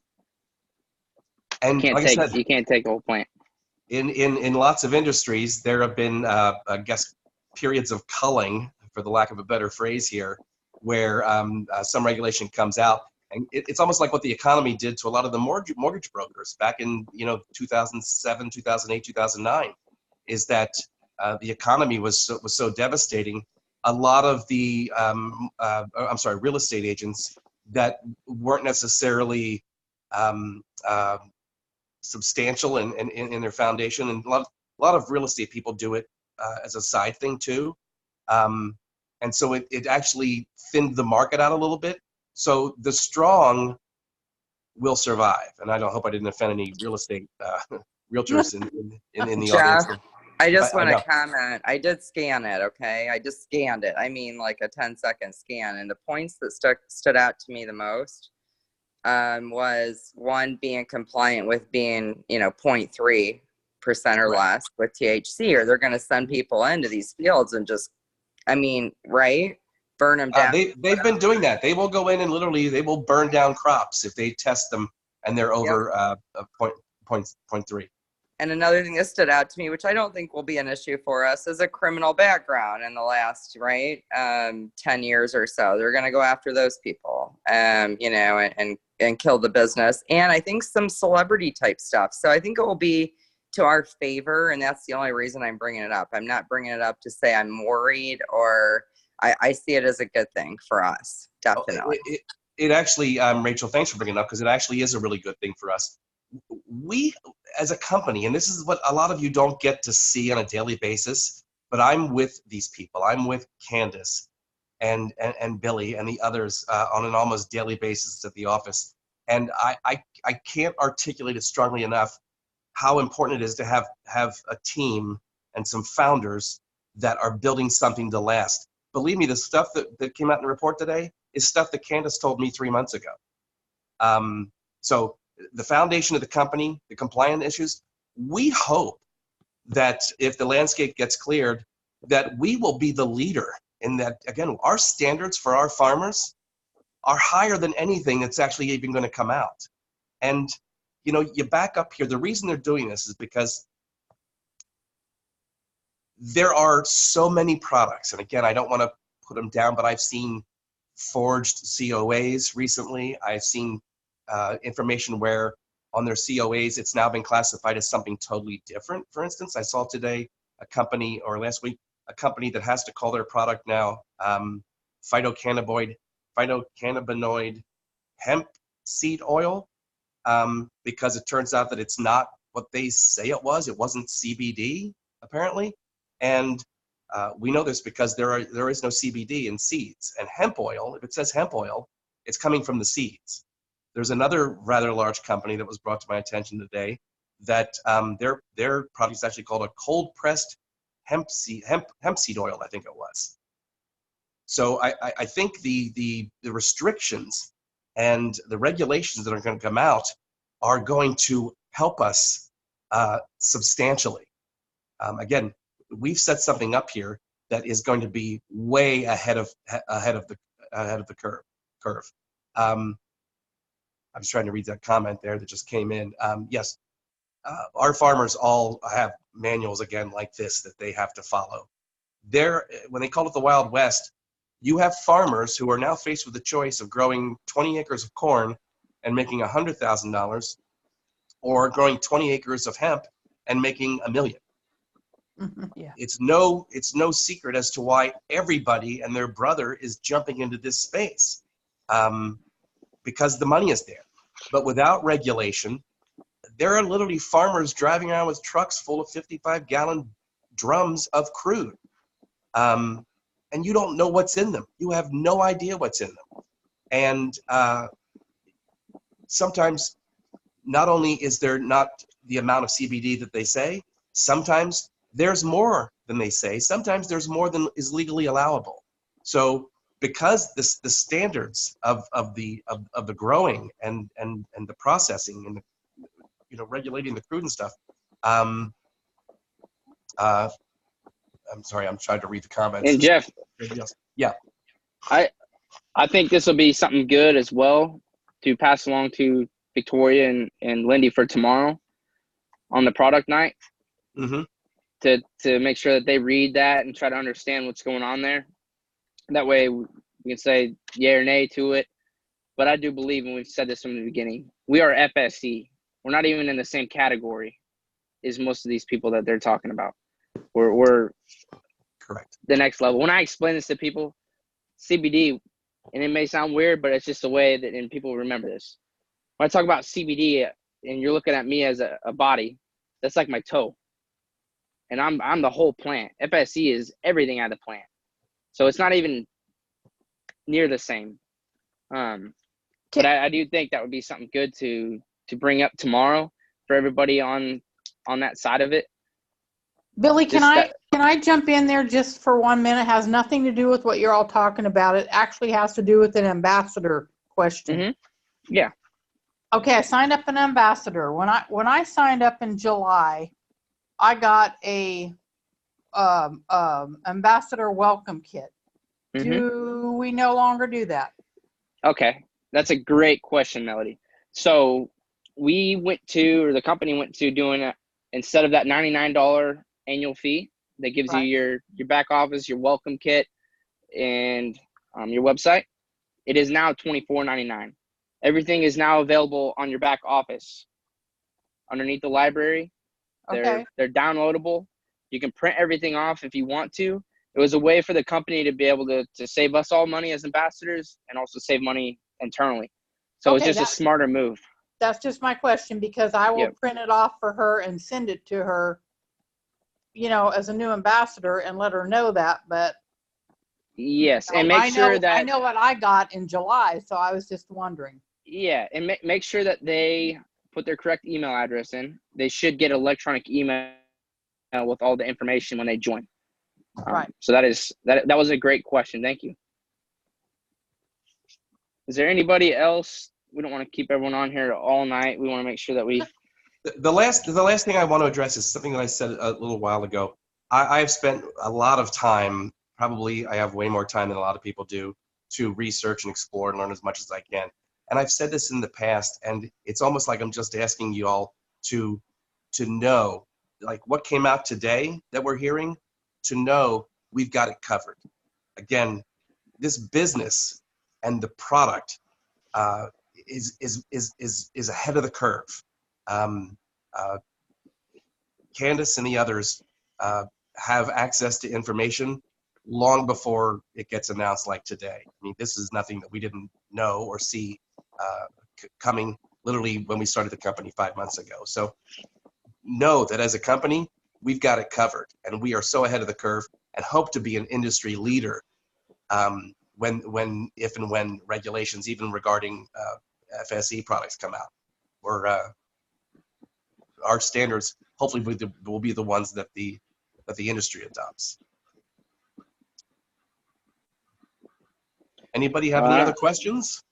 and like I said, You can't take the whole plant. in lots of industries, there have been, I guess, periods of culling, for the lack of a better phrase here, where some regulation comes out. And it's almost like what the economy did to a lot of the mortgage brokers back in 2007, 2008, 2009, is that the economy was so devastating. A lot of the real estate agents that weren't necessarily substantial in their foundation, and a lot of real estate people do it as a side thing too, and so it actually thinned the market out a little bit. So the strong will survive, and I don't hope I didn't offend any real estate realtors in the Jeff, audience. I just I want know. to comment. I did scan it, okay? I just scanned it. I mean, like a 10-second scan. And the points that stood out to me the most was one, being compliant with being, 0.3% or Right. less with THC, or they're going to send people into these fields and just, right? Burn them down. They've been doing that. They will go in and literally they will burn down crops if they test them and they're over point three. And another thing that stood out to me, which I don't think will be an issue for us, is a criminal background in the last, 10 years or so. They're going to go after those people, and kill the business. And I think some celebrity type stuff. So I think it will be to our favor. And that's the only reason I'm bringing it up. I'm not bringing it up to say I'm worried, or I see it as a good thing for us. Definitely. It actually, Rachel, thanks for bringing it up, because it actually is a really good thing for us. We, as a company, and this is what a lot of you don't get to see on a daily basis, but I'm with these people. I'm with Candace and Billy and the others on an almost daily basis at the office. And I can't articulate it strongly enough how important it is to have a team and some founders that are building something to last. Believe me, the stuff that came out in the report today is stuff that Candace told me 3 months ago. So the foundation of the company, the compliance issues, we hope that if the landscape gets cleared, that we will be the leader in that. Again, our standards for our farmers are higher than anything that's actually even going to come out. And, you back up here, the reason they're doing this is because there are so many products. And again, I don't want to put them down, but I've seen forged COAs recently. I've seen information where on their COAs, it's now been classified as something totally different. For instance, I saw today last week, a company that has to call their product now phytocannabinoid hemp seed oil, because it turns out that it's not what they say it was. It wasn't CBD, apparently. And we know this because there is no CBD in seeds. And hemp oil, if it says hemp oil, it's coming from the seeds. There's another rather large company that was brought to my attention today that their product is actually called a cold pressed hemp seed oil, I think it was. So I think the restrictions and the regulations that are going to come out are going to help us substantially. Again, we've set something up here that is going to be way ahead of the curve. I was trying to read that comment there that just came in. Yes, our farmers all have manuals again like this that they have to follow. When they call it the Wild West, You have farmers who are now faced with the choice of growing 20 acres of corn and making $100,000, or growing 20 acres of hemp and making $1 million. Yeah. It's no secret as to why everybody and their brother is jumping into this space, because the money is there. But without regulation, there are literally farmers driving around with trucks full of 55-gallon drums of crude. And you don't know what's in them. You have no idea what's in them. And sometimes not only is there not the amount of CBD that they say, sometimes there's more than they say. Sometimes there's more than is legally allowable. So because the standards of the growing and the processing and the, regulating the crude and stuff, I'm sorry, I'm trying to read the comments. And Jeff, Yeah. I think this will be something good as well to pass along to Victoria and Lindy for tomorrow on the product night. Mm-hmm. To make sure that they read that and try to understand what's going on there. That way we can say yay or nay to it. But I do believe, and we've said this from the beginning, we are FSE. We're not even in the same category as most of these people that they're talking about. We're Correct. the next level. When I explain this to people, CBD, and it may sound weird, but it's just the way that, and people remember this. When I talk about CBD and you're looking at me as a body, that's like my toe. And I'm the whole plant. FSE is everything out of the plant. So it's not even near the same. But I do think that would be something good to bring up tomorrow for everybody on that side of it. Billy, can I jump in there just for 1 minute? It has nothing to do with what you're all talking about. It actually has to do with an ambassador question. Mm-hmm. Yeah. Okay, I signed up an ambassador. When I signed up in July, I got a ambassador welcome kit. Mm-hmm. Do we no longer do that? Okay, that's a great question, Melody. So the company went to doing instead of that $99 annual fee that gives you your back office, your welcome kit, and your website, it is now $24.99. Everything is now available on your back office underneath the library. They're downloadable. You can print everything off if you want to. It was a way for the company to be able to save us all money as ambassadors and also save money internally. So it's just a smarter move. That's just my question, because I will print it off for her and send it to her, as a new ambassador, and let her know that. But yes, and make sure that I know what I got in July, so I was just wondering. Yeah, and make sure that they put their correct email address in. They should get electronic email with all the information when they join. Right. So that was a great question. Thank you. Is there anybody else? We don't want to keep everyone on here all night. We want to make sure that we. The last thing I want to address is something that I said a little while ago. I've spent a lot of time, probably I have way more time than a lot of people do, to research and explore and learn as much as I can. And I've said this in the past, and it's almost like I'm just asking you all to know, like what came out today that we're hearing, to know we've got it covered. Again, this business and the product is ahead of the curve. Candace and the others have access to information long before it gets announced like today. I mean, this is nothing that we didn't know or see coming literally when we started the company 5 months ago. So know that as a company, we've got it covered, and we are so ahead of the curve and hope to be an industry leader if and when regulations, even regarding FSE products, come out. Our standards hopefully will be the ones that the industry adopts. Anybody have any other questions?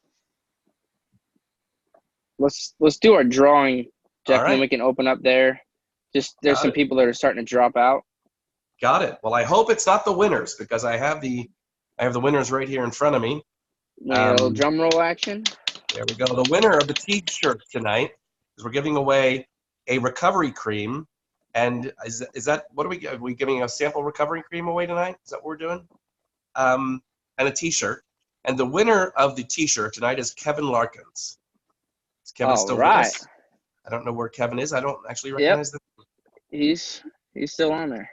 Let's do our drawing, Jeff, and then we can open up there. There's some people that are starting to drop out. Got it. Well, I hope it's not the winners, because I have the winners right here in front of me. A little drum roll action. There we go. The winner of the T-shirt tonight is we're giving away a recovery cream. And is that what are we giving a sample recovery cream away tonight? Is that what we're doing? and a T-shirt. And the winner of the T-shirt tonight is Kevin Larkins. Is Kevin still with us? I don't know where Kevin is. I don't actually recognize the He's still on there.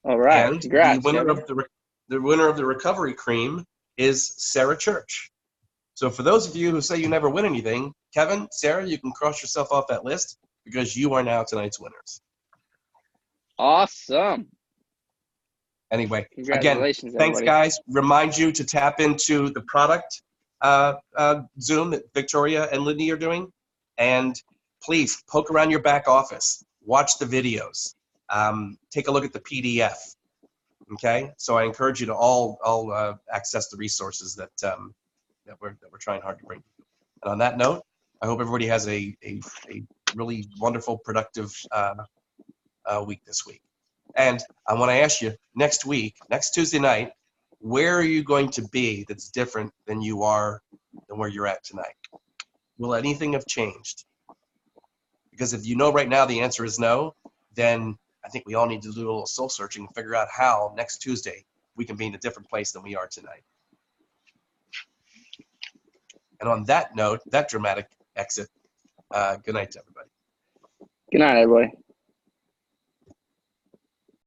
All right. And Congrats, the winner of the recovery cream is Sarah Church. So for those of you who say you never win anything, Kevin, Sarah, you can cross yourself off that list because you are now tonight's winners. Awesome. Anyway, again, Congratulations, thanks, everybody. guys. Remind you to tap into the product Zoom that Victoria and Lindy are doing. And please poke around your back office. Watch the videos. Take a look at the PDF. Okay? So I encourage you to all access the resources that we're trying hard to bring. And on that note, I hope everybody has a really wonderful, productive week this week. And I want to ask you, next Tuesday night, where are you going to be that's different than you are than where you're at tonight? Will anything have changed? Because if you know right now the answer is no, then I think we all need to do a little soul searching and figure out how next Tuesday we can be in a different place than we are tonight. And on that note, that dramatic exit, good night to everybody. Good night, everybody.